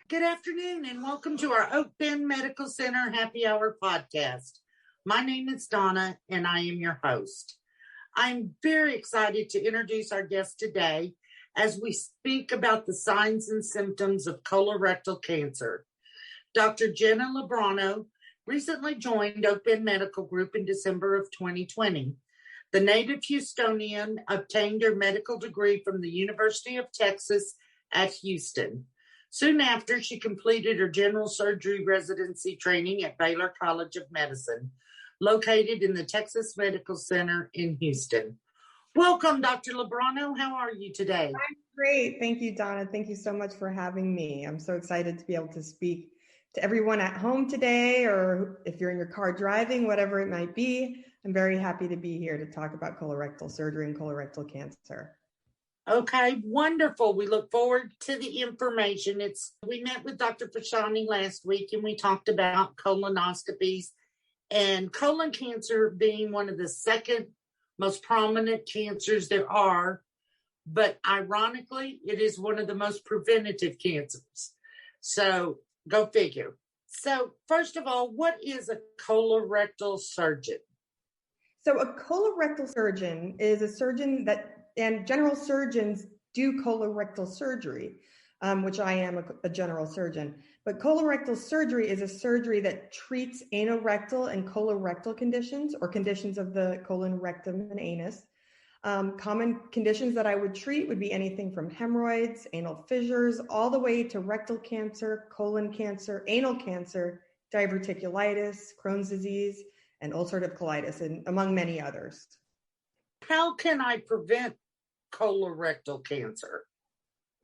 Good afternoon and welcome to our Oak Bend Medical Center Happy Hour podcast. My name is Donna and I am your host. I'm very excited to introduce our guest today as we speak about the signs and symptoms of colorectal cancer. Dr. Genna Lubrano recently joined Oak Bend Medical Group in December of 2020. The native Houstonian obtained her medical degree from the University of Texas at Houston. Soon after, she completed her general surgery residency training at Baylor College of Medicine, located in the Texas Medical Center in Houston. Welcome, Dr. Lubrano. How are you today? I'm great. Thank you, Donna. Thank you so much for having me. I'm so excited to be able to speak to everyone at home today, or if you're in your car driving, whatever it might be. I'm very happy to be here to talk about colorectal surgery and colorectal cancer. Okay, wonderful. We look forward to the information. We met with Dr. Fashani last week and we talked about colonoscopies and colon cancer being one of the second most prominent cancers there are, but ironically, it is one of the most preventative cancers. So go figure. So first of all, what is a colorectal surgeon? So a colorectal surgeon is a surgeon and general surgeons do colorectal surgery, which I am a general surgeon. But colorectal surgery is a surgery that treats anorectal and colorectal conditions, or conditions of the colon, rectum, and anus. Common conditions that I would treat would be anything from hemorrhoids, anal fissures, all the way to rectal cancer, colon cancer, anal cancer, diverticulitis, Crohn's disease, and ulcerative colitis, and among many others. How can I prevent colorectal cancer?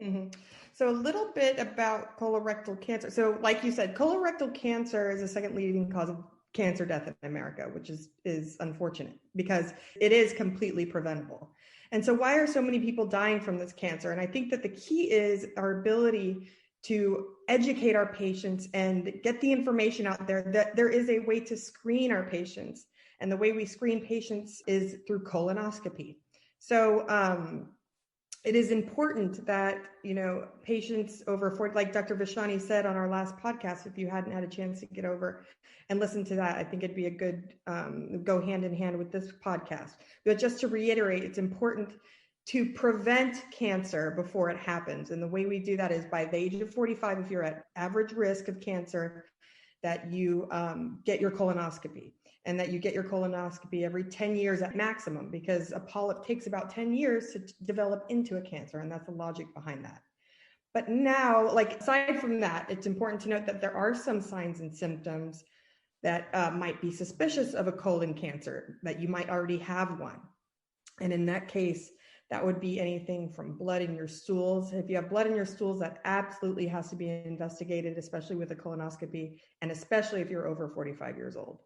Mm-hmm. So a little bit about colorectal cancer. So like you said, colorectal cancer is the second leading cause of cancer death in America, which is unfortunate because it is completely preventable. And so why are so many people dying from this cancer? And I think that the key is our ability to educate our patients and get the information out there that there is a way to screen our patients. And the way we screen patients is through colonoscopy. So it is important that, patients over 40, like Dr. Vashani said on our last podcast, if you hadn't had a chance to get over and listen to that, I think it'd be a good go hand in hand with this podcast. But just to reiterate, it's important to prevent cancer before it happens. And the way we do that is by the age of 45, if you're at average risk of cancer, that you get your colonoscopy. And that you get your colonoscopy every 10 years at maximum, because a polyp takes about 10 years to develop into a cancer. And that's the logic behind that. But now, aside from that, it's important to note that there are some signs and symptoms that might be suspicious of a colon cancer, that you might already have one. And in that case, that would be anything from blood in your stools. If you have blood in your stools, that absolutely has to be investigated, especially with a colonoscopy, and especially if you're over 45 years old.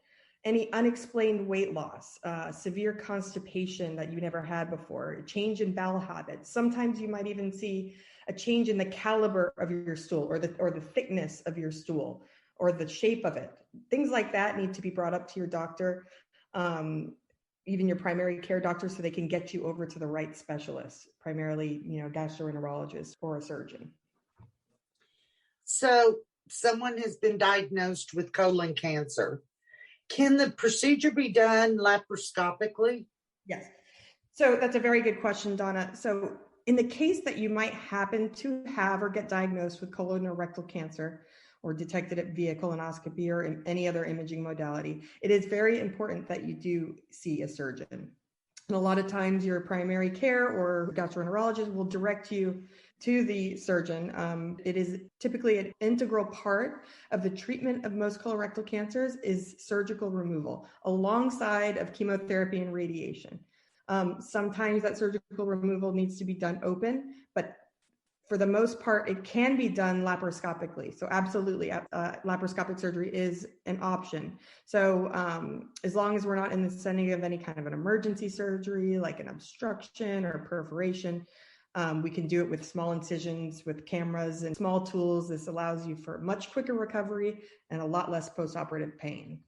Any unexplained weight loss, severe constipation that you never had before, a change in bowel habits. Sometimes you might even see a change in the caliber of your stool, or the thickness of your stool, or the shape of it. Things like that need to be brought up to your doctor, even your primary care doctor, so they can get you over to the right specialist, primarily, gastroenterologist or a surgeon. So someone has been diagnosed with colon cancer. Can the procedure be done laparoscopically? Yes. So that's a very good question, Donna. So in the case that you might happen to have or get diagnosed with colon or rectal cancer, or detected it via colonoscopy or in any other imaging modality, it is very important that you do see a surgeon. And a lot of times your primary care or gastroenterologist will direct you to the surgeon. It is typically an integral part of the treatment of most colorectal cancers is surgical removal alongside of chemotherapy and radiation. Sometimes that surgical removal needs to be done open, but for the most part, it can be done laparoscopically. So absolutely, laparoscopic surgery is an option. So as long as we're not in the setting of any kind of an emergency surgery, like an obstruction or perforation, we can do it with small incisions, with cameras and small tools. This allows you for much quicker recovery and a lot less postoperative pain.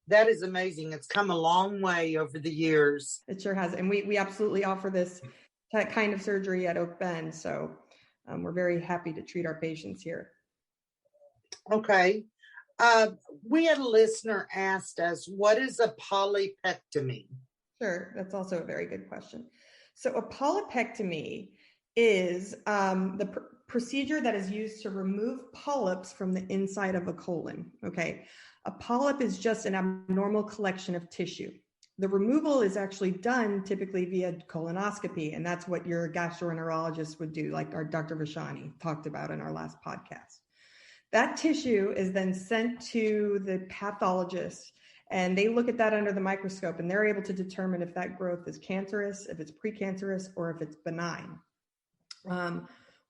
That is amazing. It's come a long way over the years. It sure has. And we absolutely offer this kind of surgery at Oak Bend. So we're very happy to treat our patients here. Okay. We had a listener asked us, what is a polypectomy? Sure, that's also a very good question. So a polypectomy is the procedure that is used to remove polyps from the inside of a colon. Okay, a polyp is just an abnormal collection of tissue. The removal is actually done typically via colonoscopy, and that's what your gastroenterologist would do, like our Dr. Vashani talked about in our last podcast. That tissue is then sent to the pathologist, and they look at that under the microscope, and they're able to determine if that growth is cancerous, if it's precancerous, or if it's benign.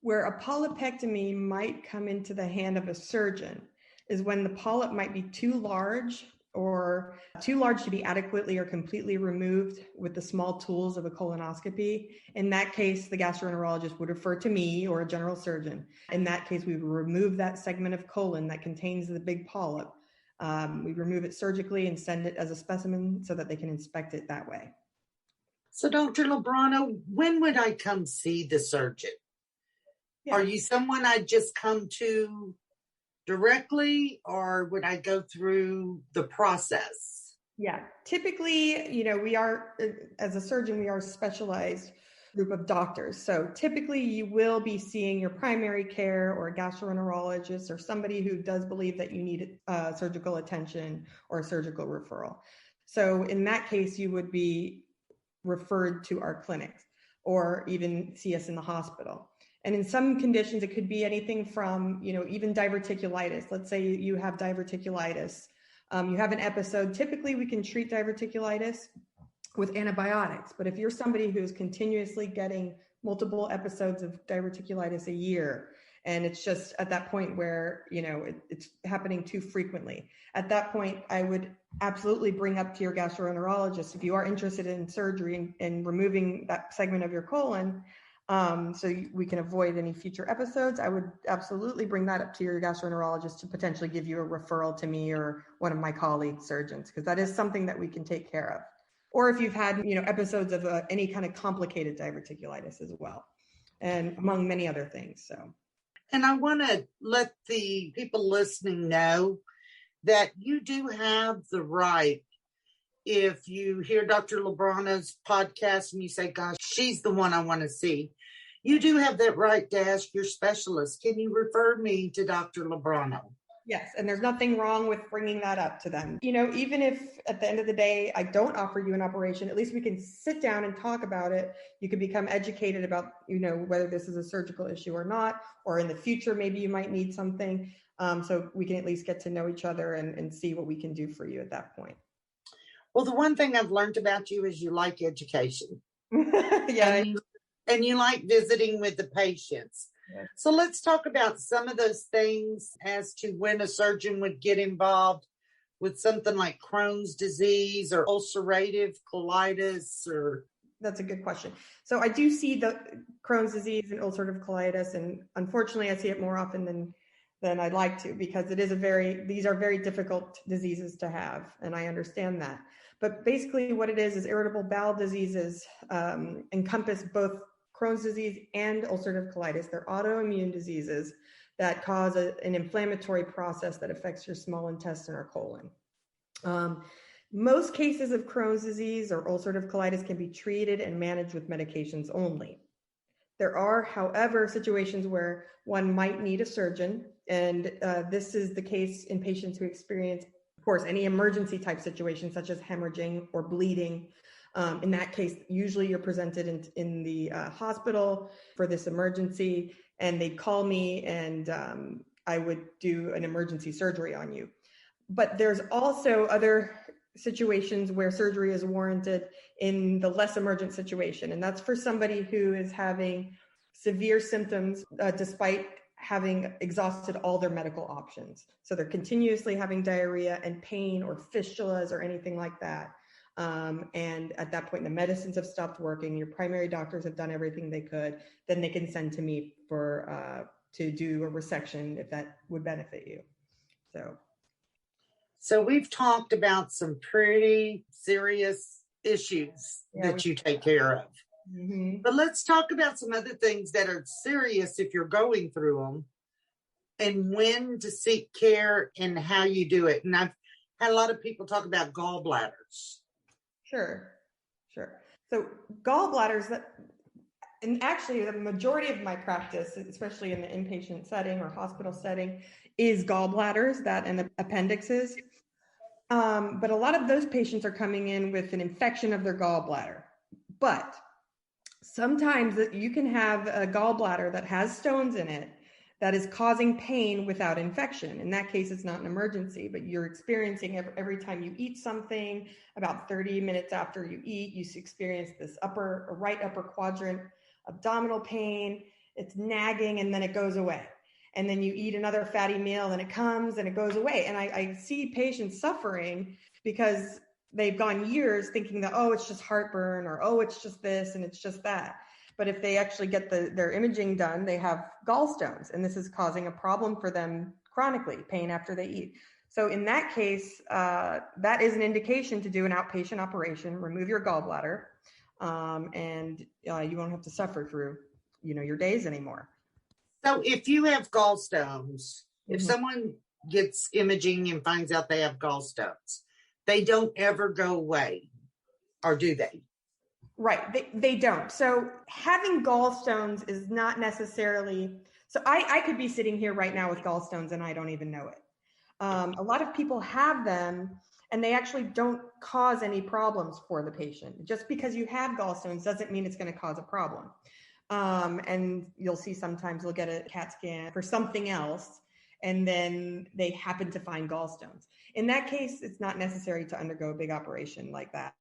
Where a polypectomy might come into the hand of a surgeon is when the polyp might be too large to be adequately or completely removed with the small tools of a colonoscopy. In that case, the gastroenterologist would refer to me or a general surgeon. In that case, we would remove that segment of colon that contains the big polyp. We remove it surgically and send it as a specimen so that they can inspect it that way. So, Dr. Lubrano, when would I come see the surgeon? Yeah. Are you someone I just come to directly, or would I go through the process? Yeah, typically, we are, as a surgeon, we are a specialized group of doctors. So typically you will be seeing your primary care or a gastroenterologist or somebody who does believe that you need surgical attention or a surgical referral. So in that case, you would be referred to our clinics or even see us in the hospital. And in some conditions, it could be anything from, even diverticulitis. Let's say you have diverticulitis. You have an episode. Typically, we can treat diverticulitis with antibiotics. But if you're somebody who's continuously getting multiple episodes of diverticulitis a year, and it's just at that point where, it's happening too frequently, at that point, I would absolutely bring up to your gastroenterologist, if you are interested in surgery and removing that segment of your colon, so we can avoid any future episodes, I would absolutely bring that up to your gastroenterologist to potentially give you a referral to me or one of my colleague surgeons, because that is something that we can take care of. Or if you've had, episodes of any kind of complicated diverticulitis as well, and among many other things. So, and I want to let the people listening know that you do have the right. If you hear Dr. Lubrano's podcast and you say, gosh, she's the one I want to see, you do have that right to ask your specialist, can you refer me to Dr. Lubrano? Yes, and there's nothing wrong with bringing that up to them. Even if at the end of the day, I don't offer you an operation, at least we can sit down and talk about it. You can become educated about, whether this is a surgical issue or not, or in the future, maybe you might need something. So we can at least get to know each other and see what we can do for you at that point. Well, the one thing I've learned about you is you like education. Yeah. And you like visiting with the patients. Yeah. So let's talk about some of those things as to when a surgeon would get involved with something like Crohn's disease or ulcerative colitis or... That's a good question. So I do see the Crohn's disease and ulcerative colitis, and unfortunately I see it more often than I'd like to, because these are very difficult diseases to have, and I understand that. But basically what it is irritable bowel diseases encompass both Crohn's disease and ulcerative colitis. They're autoimmune diseases that cause an inflammatory process that affects your small intestine or colon. Most cases of Crohn's disease or ulcerative colitis can be treated and managed with medications only. There are, however, situations where one might need a surgeon, and this is the case in patients who experience, of course, any emergency type situation such as hemorrhaging or bleeding. In that case, usually you're presented in the hospital for this emergency, and they'd call me and I would do an emergency surgery on you. But there's also other situations where surgery is warranted in the less emergent situation. And that's for somebody who is having severe symptoms despite having exhausted all their medical options. So they're continuously having diarrhea and pain or fistulas or anything like that. And at that point, the medicines have stopped working. Your primary doctors have done everything they could. Then they can send to me to do a resection if that would benefit you. So we've talked about some pretty serious issues that you take care of. Mm-hmm. But let's talk about some other things that are serious if you're going through them, and when to seek care and how you do it. And I've had a lot of people talk about gallbladders. Sure. So gallbladders, and actually the majority of my practice, especially in the inpatient setting or hospital setting, is gallbladders, that and the appendixes. But a lot of those patients are coming in with an infection of their gallbladder. But sometimes you can have a gallbladder that has stones in it that is causing pain without infection. In that case, it's not an emergency, but you're experiencing every time you eat something, about 30 minutes after you eat, you experience this right upper quadrant abdominal pain. It's nagging, and then it goes away. And then you eat another fatty meal, and it comes and it goes away. And I see patients suffering because they've gone years thinking that, oh, it's just heartburn, or, oh, it's just this and it's just that. But if they actually get their imaging done, they have gallstones, and this is causing a problem for them chronically, pain after they eat. So in that case, that is an indication to do an outpatient operation, remove your gallbladder, and you won't have to suffer through, your days anymore. So if you have gallstones, if Mhm. someone gets imaging and finds out they have gallstones, they don't ever go away, or do they? Right. They don't. So having gallstones is not necessarily, so I could be sitting here right now with gallstones and I don't even know it. A lot of people have them and they actually don't cause any problems for the patient. Just because you have gallstones doesn't mean it's going to cause a problem. And you'll see sometimes they'll get a CAT scan for something else, and then they happen to find gallstones. In that case, it's not necessary to undergo a big operation like that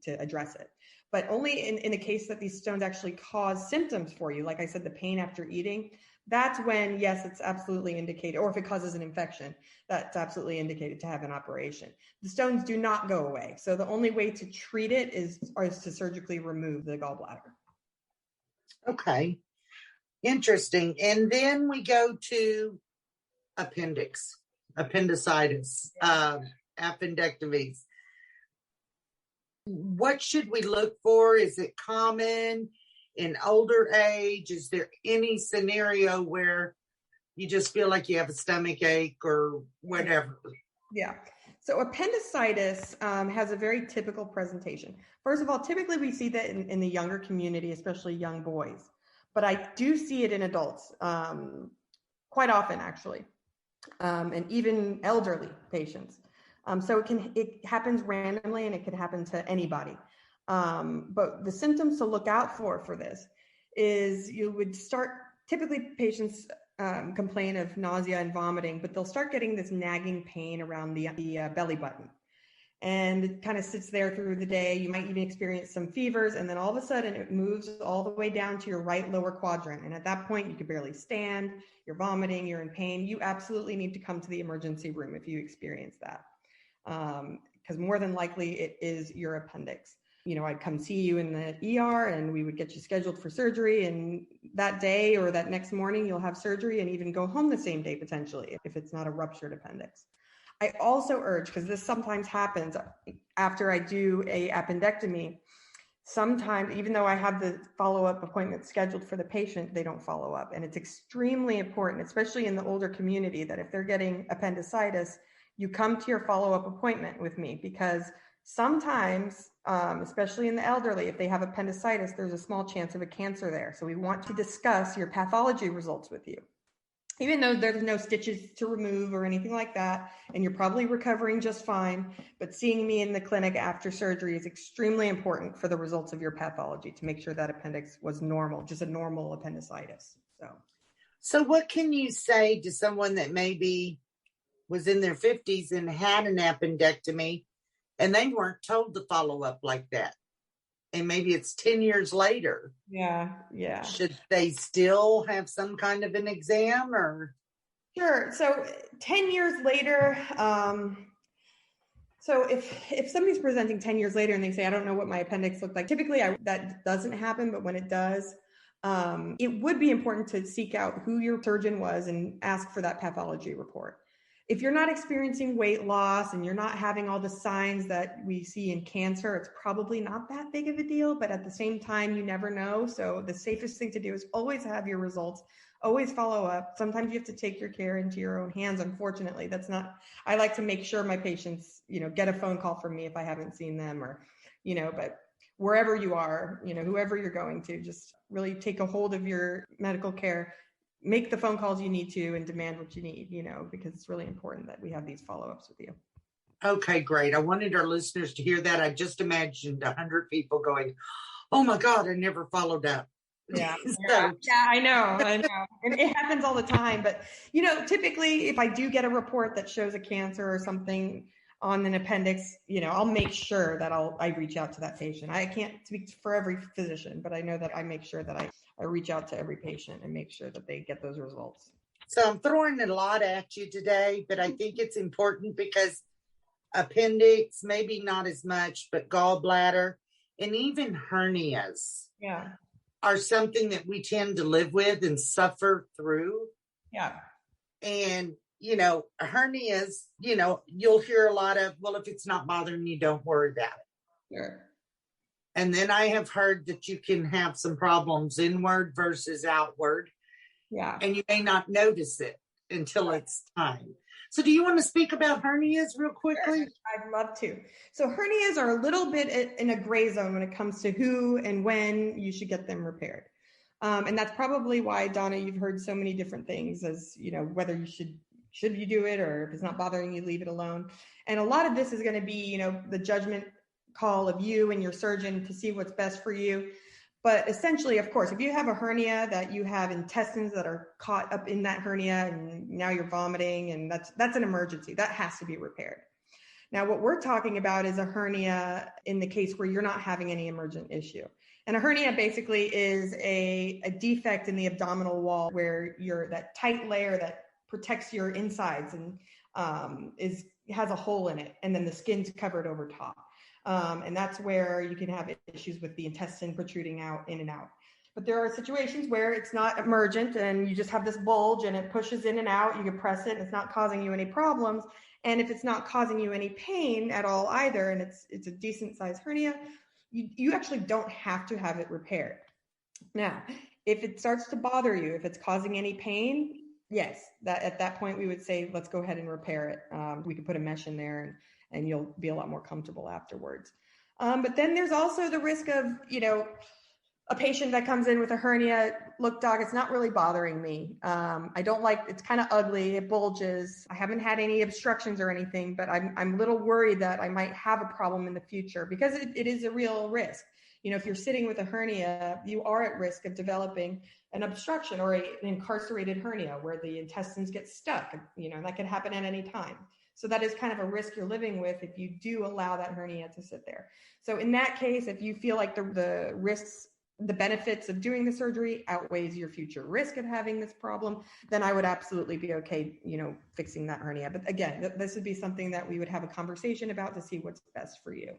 to address it. But only in the case that these stones actually cause symptoms for you, like I said, the pain after eating, that's when, yes, it's absolutely indicated, or if it causes an infection, that's absolutely indicated to have an operation. The stones do not go away. So the only way to treat it is to surgically remove the gallbladder. Okay. Interesting. And then we go to appendicitis, appendectomies. What should we look for? Is it common in older age? Is there any scenario where you just feel like you have a stomach ache or whatever? Yeah. So appendicitis has a very typical presentation. First of all, typically we see that in the younger community, especially young boys, but I do see it in adults quite often, actually, and even elderly patients. So it happens randomly and it can happen to anybody. But the symptoms to look out for this is you would start, typically patients complain of nausea and vomiting, but they'll start getting this nagging pain around the belly button. And it kind of sits there through the day. You might even experience some fevers, and then all of a sudden it moves all the way down to your right lower quadrant. And at that point, you can barely stand, you're vomiting, you're in pain. You absolutely need to come to the emergency room if you experience that. Because more than likely it is your appendix. I'd come see you in the ER and we would get you scheduled for surgery. And that day or that next morning, you'll have surgery and even go home the same day potentially if it's not a ruptured appendix. I also urge, because this sometimes happens after I do a appendectomy, sometimes, even though I have the follow-up appointment scheduled for the patient, they don't follow up. And it's extremely important, especially in the older community, that if they're getting appendicitis, you come to your follow-up appointment with me, because sometimes, especially in the elderly, if they have appendicitis, there's a small chance of a cancer there. So we want to discuss your pathology results with you. Even though there's no stitches to remove or anything like that, and you're probably recovering just fine, but seeing me in the clinic after surgery is extremely important for the results of your pathology to make sure that appendix was normal, just a normal appendicitis. So what can you say to someone that maybe was in their 50s and had an appendectomy and they weren't told to follow up like that? And maybe it's 10 years later. Yeah. Should they still have some kind of an exam or? Sure. So 10 years later, so if somebody's presenting 10 years later and they say, I don't know what my appendix looked like, typically that doesn't happen. But when it does, it would be important to seek out who your surgeon was and ask for that pathology report. if you're not experiencing weight loss and you're not having all the signs that we see in cancer, it's probably not that big of a deal, but at the same time, you never know. So the safest thing to do is always have your results, always follow up. Sometimes you have to take your care into your own hands. Unfortunately, I like to make sure my patients, get a phone call from me if I haven't seen them or, but wherever you are, whoever you're going to, just really take a hold of your medical care. Make the phone calls you need to and demand what you need, because it's really important that we have these follow-ups with you. Okay, great. I wanted our listeners to hear that. I just imagined 100 people going, oh my God, I never followed up. Yeah, I know. And it happens all the time. But, typically if I do get a report that shows a cancer or something on an appendix, I'll make sure that I reach out to that patient. I can't speak for every physician, but I know that I make sure that I reach out to every patient and make sure that they get those results. So I'm throwing a lot at you today, but I think it's important because appendix, maybe not as much, but gallbladder and even hernias are something that we tend to live with and suffer through. Yeah. And, hernias, you'll hear a lot of, well, if it's not bothering you, don't worry about it. Sure. And then I have heard that you can have some problems inward versus outward. Yeah. And you may not notice it until it's time. So do you want to speak about hernias real quickly? Sure. I'd love to. So hernias are a little bit in a gray zone when it comes to who and when you should get them repaired. And that's probably why, Donna, you've heard so many different things as, whether you should you do it, or if it's not bothering you, leave it alone. And a lot of this is going to be, the judgment call of you and your surgeon to see what's best for you. But essentially, of course, if you have a hernia that you have intestines that are caught up in that hernia and now you're vomiting, and that's an emergency, that has to be repaired. Now, what we're talking about is a hernia in the case where you're not having any emergent issue. And a hernia basically is a defect in the abdominal wall where that tight layer that protects your insides and has a hole in it, and then the skin's covered over top. And that's where you can have issues with the intestine protruding out in and out. But there are situations where it's not emergent and you just have this bulge and it pushes in and out. You can press it and it's not causing you any problems. And if it's not causing you any pain at all either, and it's a decent sized hernia, you actually don't have to have it repaired. Now, if it starts to bother you, if it's causing any pain, yes, at that point we would say, let's go ahead and repair it. We could put a mesh in there and you'll be a lot more comfortable afterwards. But then there's also the risk of, a patient that comes in with a hernia. Look, doc, it's not really bothering me. I don't it's kind of ugly. It bulges. I haven't had any obstructions or anything, but I'm a little worried that I might have a problem in the future because it is a real risk. If you're sitting with a hernia, you are at risk of developing an obstruction or an incarcerated hernia where the intestines get stuck. That can happen at any time. So that is kind of a risk you're living with if you do allow that hernia to sit there. So in that case, if you feel like the risks, the benefits of doing the surgery outweighs your future risk of having this problem, then I would absolutely be okay, fixing that hernia. But again, this would be something that we would have a conversation about to see what's best for you.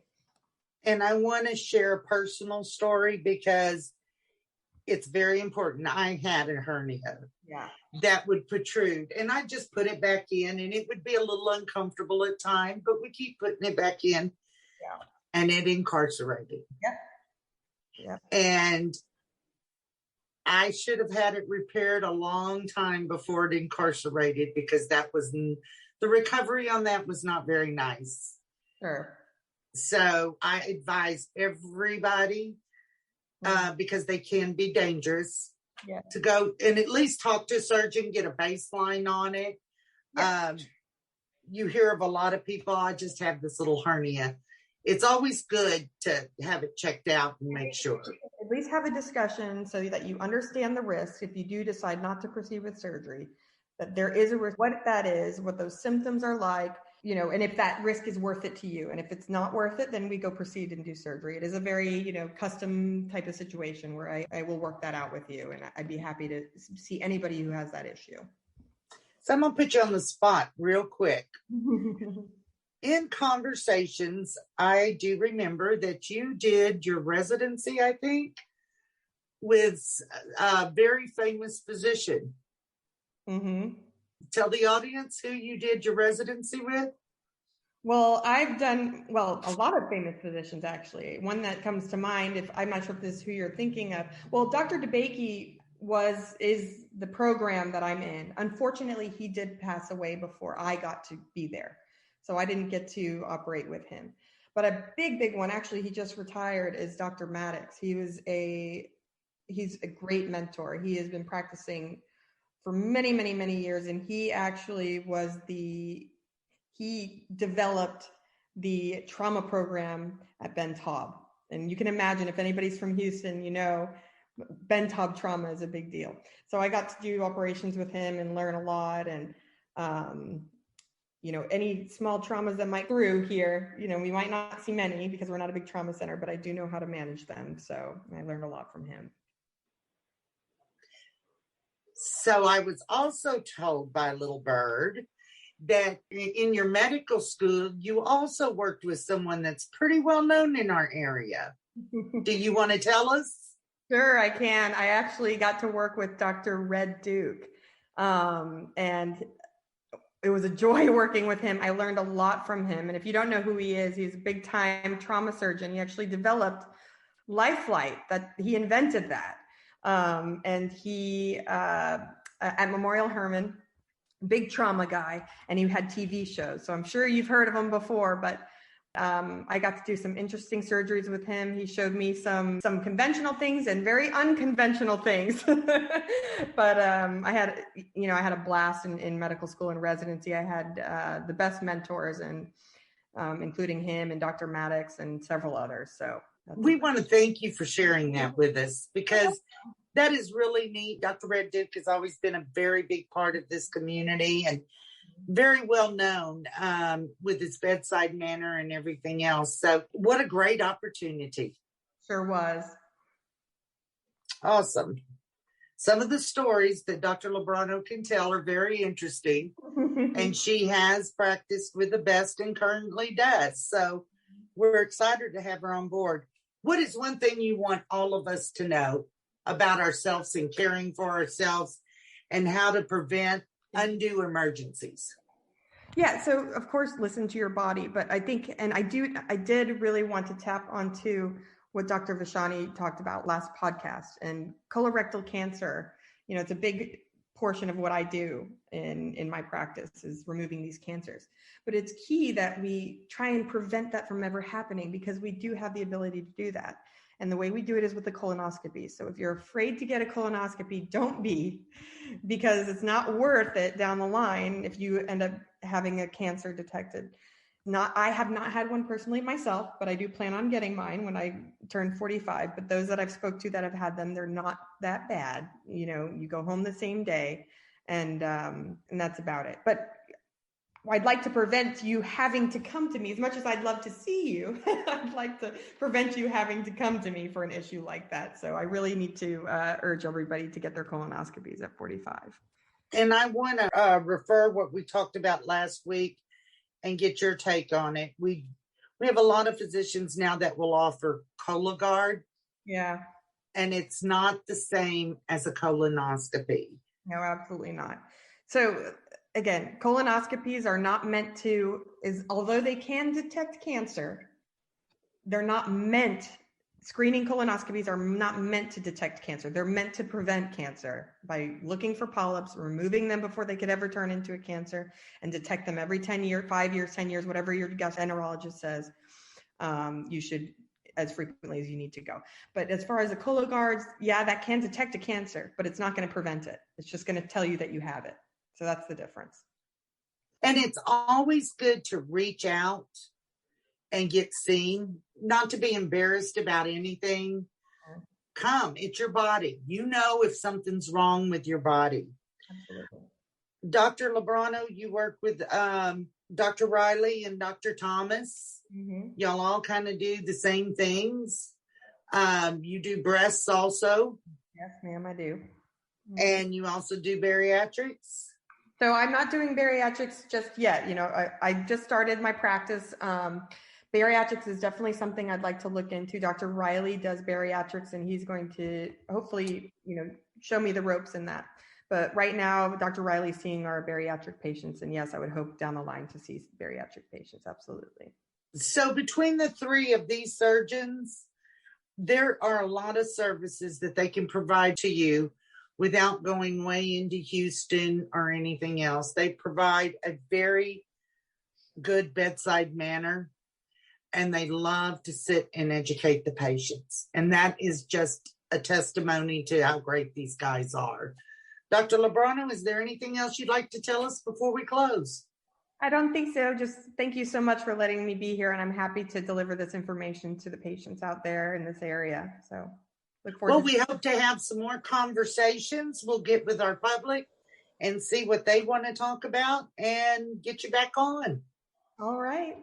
And I want to share a personal story because it's very important. I had a hernia that would protrude, and I just put it back in, and it would be a little uncomfortable at times, but we keep putting it back in, and it incarcerated. Yeah. And I should have had it repaired a long time before it incarcerated because the recovery on that was not very nice. Sure. So I advise everybody, because they can be dangerous, to go and at least talk to a surgeon, get a baseline on it. Yeah. You hear of a lot of people, I just have this little hernia. It's always good to have it checked out and make sure. At least have a discussion so that you understand the risk if you do decide not to proceed with surgery, that there is a risk, what that is, what those symptoms are like, and if that risk is worth it to you. And if it's not worth it, then we go proceed and do surgery. It is a very, custom type of situation where I will work that out with you. And I'd be happy to see anybody who has that issue. So I'm going to put you on the spot real quick. In conversations, I do remember that you did your residency, I think, with a very famous physician. Mm-hmm. Tell the audience who you did your residency with. Well, I've done, a lot of famous physicians, actually. One that comes to mind, if I'm not sure if this is who you're thinking of. Well, Dr. DeBakey is the program that I'm in. Unfortunately, he did pass away before I got to be there. So I didn't get to operate with him. But a big one, actually, he just retired, is Dr. Maddox. He's a great mentor. He has been practicing for many, many, many years. And he actually he developed the trauma program at Ben Taub. And you can imagine, if anybody's from Houston, Ben Taub trauma is a big deal. So I got to do operations with him and learn a lot. And, any small traumas that might through here, we might not see many because we're not a big trauma center, but I do know how to manage them. So I learned a lot from him. So I was also told by Little Bird that in your medical school, you also worked with someone that's pretty well known in our area. Do you want to tell us? Sure, I can. I actually got to work with Dr. Red Duke. And it was a joy working with him. I learned a lot from him. And if you don't know who he is, he's a big time trauma surgeon. He actually developed Life Flight, that he invented that. And he, at Memorial Hermann, big trauma guy, and he had TV shows. So I'm sure you've heard of him before, but I got to do some interesting surgeries with him. He showed me some conventional things and very unconventional things. But I had a blast in medical school and residency. I had the best mentors, and including him and Dr. Maddox and several others. So we want to thank you for sharing that with us, because that is really neat. Dr. Red Duke has always been a very big part of this community and very well known with his bedside manner and everything else. So what a great opportunity. Sure was. Awesome. Some of the stories that Dr. Lubrano can tell are very interesting, and she has practiced with the best and currently does. So we're excited to have her on board. What is one thing you want all of us to know about ourselves and caring for ourselves, and how to prevent undue emergencies? Yeah, so of course, listen to your body, but I think, and I did really want to tap onto what Dr. Vishani talked about last podcast, and colorectal cancer. It's a big portion of what I do in my practice, is removing these cancers. But it's key that we try and prevent that from ever happening, because we do have the ability to do that. And the way we do it is with the colonoscopy. So if you're afraid to get a colonoscopy, don't be, because it's not worth it down the line if you end up having a cancer detected. I have not had one personally myself, but I do plan on getting mine when I turn 45. But those that I've spoke to that have had them, they're not that bad. You go home the same day, and that's about it. But I'd like to prevent you having to come to me. As much as I'd love to see you, I'd like to prevent you having to come to me for an issue like that. So I really need to urge everybody to get their colonoscopies at 45. And I want to refer what we talked about last week and get your take on it. We have a lot of physicians now that will offer Cologuard. Yeah. And it's not the same as a colonoscopy. No, absolutely not. So again, colonoscopies are not meant to, although they can detect cancer, they're not meant, screening colonoscopies are not meant to detect cancer. They're meant to prevent cancer by looking for polyps, removing them before they could ever turn into a cancer, and detect them every 10 years, 5 years, 10 years, whatever your gastroenterologist says. You should, as frequently as you need to go. But as far as the Cologuards, yeah, that can detect a cancer, but it's not going to prevent it. It's just going to tell you that you have it. So that's the difference. And it's always good to reach out and get seen, not to be embarrassed about anything. Come, it's your body. You know if something's wrong with your body. Absolutely. Dr. Lubrano, you work with Dr. Riley and Dr. Thomas. Mm-hmm. Y'all all kind of do the same things. You do breasts also. Yes, ma'am, I do. Mm-hmm. And you also do bariatrics. So I'm not doing bariatrics just yet. I just started my practice. Bariatrics is definitely something I'd like to look into. Dr. Riley does bariatrics, and he's going to hopefully, show me the ropes in that. But right now, Dr. Riley's seeing our bariatric patients. And yes, I would hope down the line to see bariatric patients. Absolutely. So between the three of these surgeons, there are a lot of services that they can provide to you without going way into Houston or anything else. They provide a very good bedside manner, and they love to sit and educate the patients. And that is just a testimony to how great these guys are. Dr. Lubrano, is there anything else you'd like to tell us before we close? I don't think so. Just thank you so much for letting me be here. And I'm happy to deliver this information to the patients out there in this area. So look forward. Well, we hope to have some more conversations. We'll get with our public and see what they want to talk about and get you back on. All right.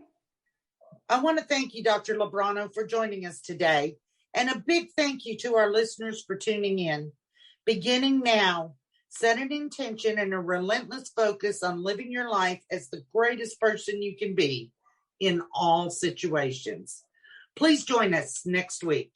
I want to thank you, Dr. Lubrano, for joining us today. And a big thank you to our listeners for tuning in. Beginning now, set an intention and a relentless focus on living your life as the greatest person you can be in all situations. Please join us next week.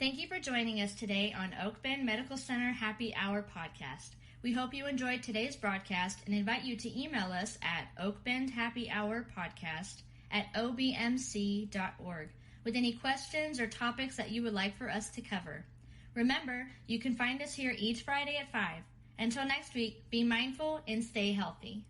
Thank you for joining us today on Oak Bend Medical Center Happy Hour podcast. We hope you enjoyed today's broadcast and invite you to email us at oakbendhappyhourpodcast@obmc.org with any questions or topics that you would like for us to cover. Remember, you can find us here each Friday at 5. Until next week, be mindful and stay healthy.